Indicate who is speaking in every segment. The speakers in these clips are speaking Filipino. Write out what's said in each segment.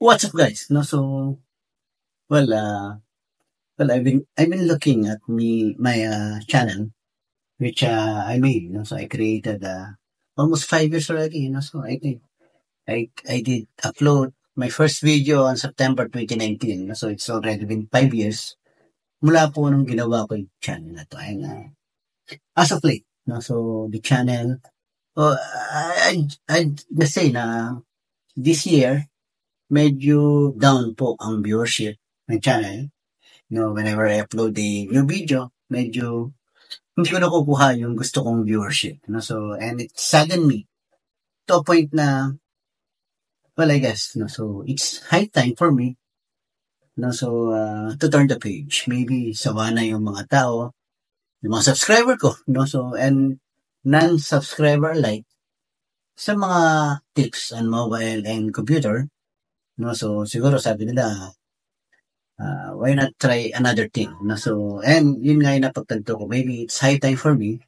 Speaker 1: What's up, guys? No, so well, I've been looking at my channel, which I made. So I created almost 5 years already. So I think I did upload my first video on September 2019. So it's already been 5 years mula po nung ginawa ko yung channel na to. And as of late, so the channel, oh, I just say na this year medyo down po ang viewership ng channel. Whenever I upload a new video, medyo hindi ko nakukuha yung gusto kong viewership. So, and it saddened me to a point na, well, I guess, so it's high time for me, to turn the page. Maybe sawa na yung mga tao, yung mga subscriber ko, so, and non-subscriber alike sa mga tips on mobile and computer, so siguro sabi nila, why not try another thing? So, and yun nga yung napagtanto ko. Maybe it's high time for me.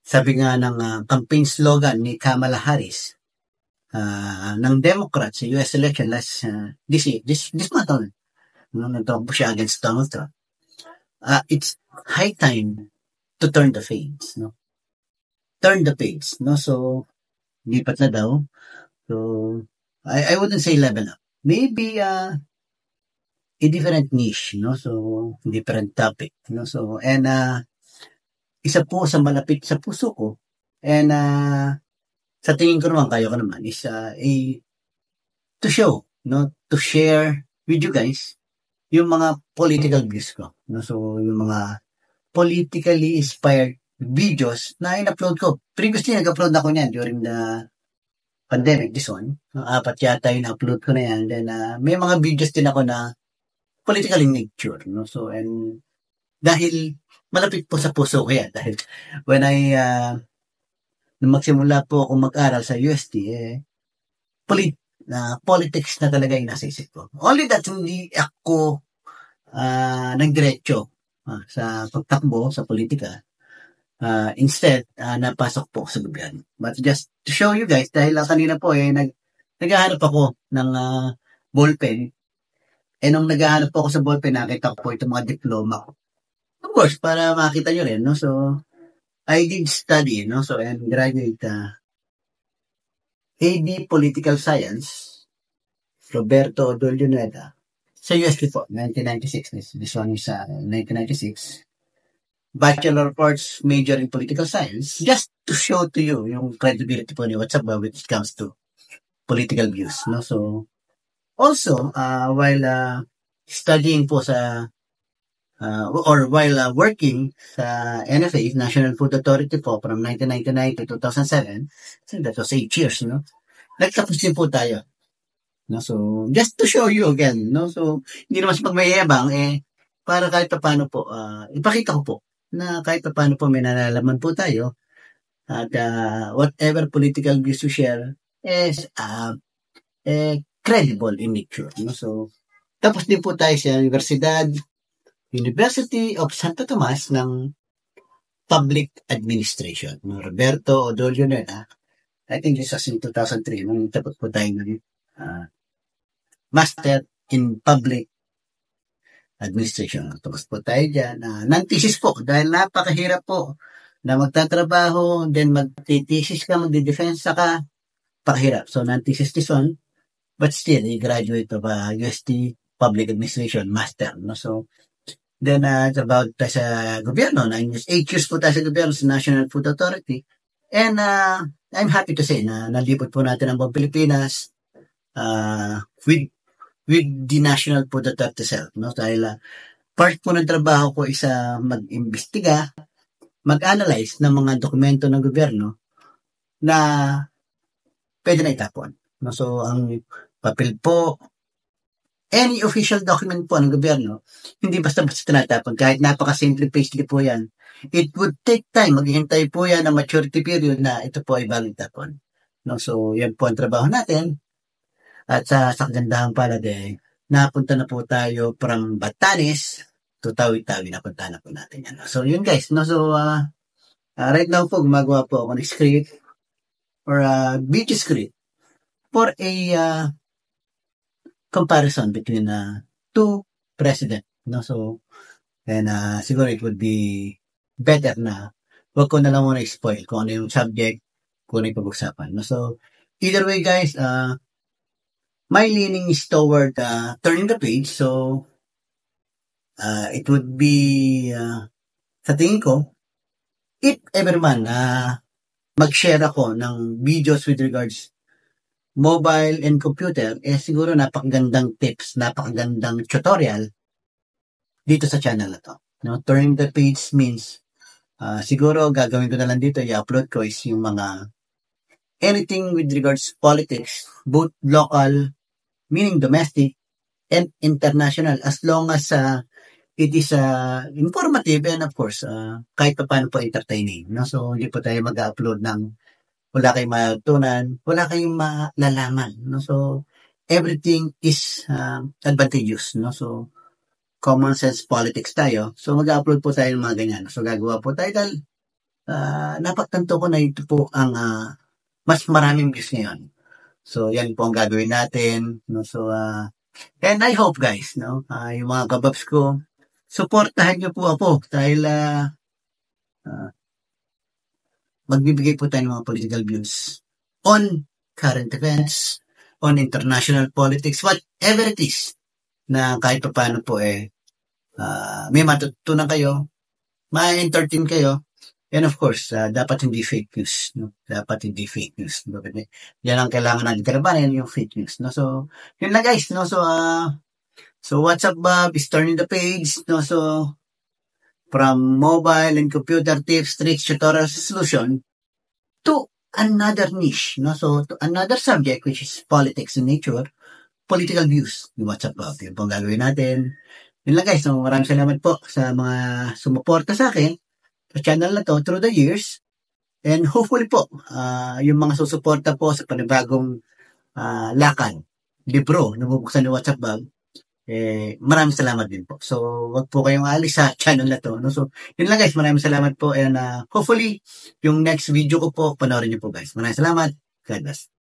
Speaker 1: Sabi nga ng campaign slogan ni Kamala Harris ng Democrats sa US election this month on. Nagtakbo siya against Donald Trump. It's high time to turn the page. Turn the page. So, lipat na daw. So, I wouldn't say level up. Maybe a different niche, so different topic, so and isa po sa malapit sa puso ko and sa tingin ko naman kaya ko naman is to show, to share with you guys yung mga political views ko, so yung mga politically inspired videos na in-upload ko. Previously nag-upload ako niyan during the pandemic, this one. 4 yata yung upload ko na yan. Then may mga videos din ako na political in nature, so and dahil malapit po sa puso ko yan, dahil when nung magsimula po ako mag-aral sa UST, politics na talaga yung nasa isip ko. Only that hindi ako nagdiretso sa pagtakbo sa politika. Instead, napasok po sa gobyerno. But just to show you guys, dahil kanina po naghahanap ako ng ballpen. Nung naghahanap po ako sa ballpen, nakita ko po itong mga diploma ko. Of course, para makita nyo rin, So, I did study, So, and graduate AD Political Science, Roberto Odolioneda, sa UST po, 1996. This one is 1996. Bachelor of Arts, major in Political Science, just to show to you yung credibility po ni What's Up when it comes to political views, So, also, while studying po sa or while working sa NFA, National Food Authority po from 1999 to 2007, so that was 8 years, Nagtapos din po tayo. So, just to show you again, So, hindi naman sa pagmayayabang, para kahit paano po, ipakita ko po na kahit paano po may nalalaman po tayo at whatever political views you share is credible in nature, So, tapos din po tayo sa University of Santo Tomas ng Public Administration. Roberto Odolioneda. I think this was in 2003. Nung tapos po tayo ng Master in Public Administration. Tapos po tayo dyan. Non-thesis po dahil napakahirap po na magtatrabaho, then mag-thesis ka, magdi-defensa ka, pakahirap. So, non-thesis this one. But still, you graduate of UST Public Administration Master. So, then it's about sa gobyerno. 8 years po tayo sa gobyerno sa National Food Authority. And I'm happy to say na nalipot po natin ang buong Pilipinas with the National Food Authority itself. Dahil part po ng trabaho ko is mag-imbestiga, mag-analyze ng mga dokumento ng gobyerno na pwede na itapon. So, ang papel po, any official document po ng gobyerno, hindi basta-basta tinatapon. Kahit napaka-simple pastely po yan. It would take time. Maghihintay po yan ng maturity period na ito po ay bagong tapon. So, yan po ang trabaho natin. At sa kagandahan pala napunta na po tayo from Batanes to Tawi-Tawi. Napunta na po natin yan. So, yun guys. So, right now po, gumagawa po ako ng script or video script for a comparison between two president, no? So, and siguro it would be better na wag ko na lang muna i-spoil kung ano yung subject, kung ano yung pag-usapan, no? So, either way guys, my leaning is toward turning the page. So, it would be, sa tingin ko, if ever man mag-share ako ng videos with regards mobile and computer, siguro napakagandang tips, napakagandang tutorial dito sa channel na to. No? Turning the page means, siguro gagawin ko na lang dito, i-upload ko is yung mga anything with regards politics, both local, meaning domestic, and international, as long as it is informative and of course, kahit pa paano po entertaining. No? So, hindi po tayo mag-upload ng wala kayong matutunan, wala kayong malalaman. No? So, everything is advantageous. No? So, common sense politics tayo. So, mag-upload po tayo ng mga ganyan. So, gagawa po tayo dahil napagtanto ko na ito po ang mas maraming views ngayon. So, yan po ang gagawin natin. No? So, and I hope guys, no? Yung mga kababs ko, supportahan niyo po ako dahil magbibigay po tayo ng mga political views on current events, on international politics, whatever it is, na kahit pa paano po may matutunan kayo, ma-entertain kayo, and of course, dapat hindi fake news. No? Dapat hindi fake news. Yan ang kailangan natin kalabanin, yung fake news. No? So, yun lang guys. No? So what's up, Bob? Is turning the page. No? So, from mobile and computer tips, tricks, tutorials, solution to another niche, no? So, to another subject which is politics in nature, political views. What's up, Bob? Yun po ang gagawin natin. Yun lang guys. So, maraming salamat po sa mga sumuporta sa akin sa channel na to through the years. And hopefully po, yung mga susuporta po sa panibagong lakad, libro, nabubuksan ni What's up, Bob, maraming salamat din po. So, wag po kayong alis sa channel na to. No? So, yun lang guys. Maraming salamat po. And hopefully, yung next video ko po, panoorin niyo po guys. Maraming salamat. God bless.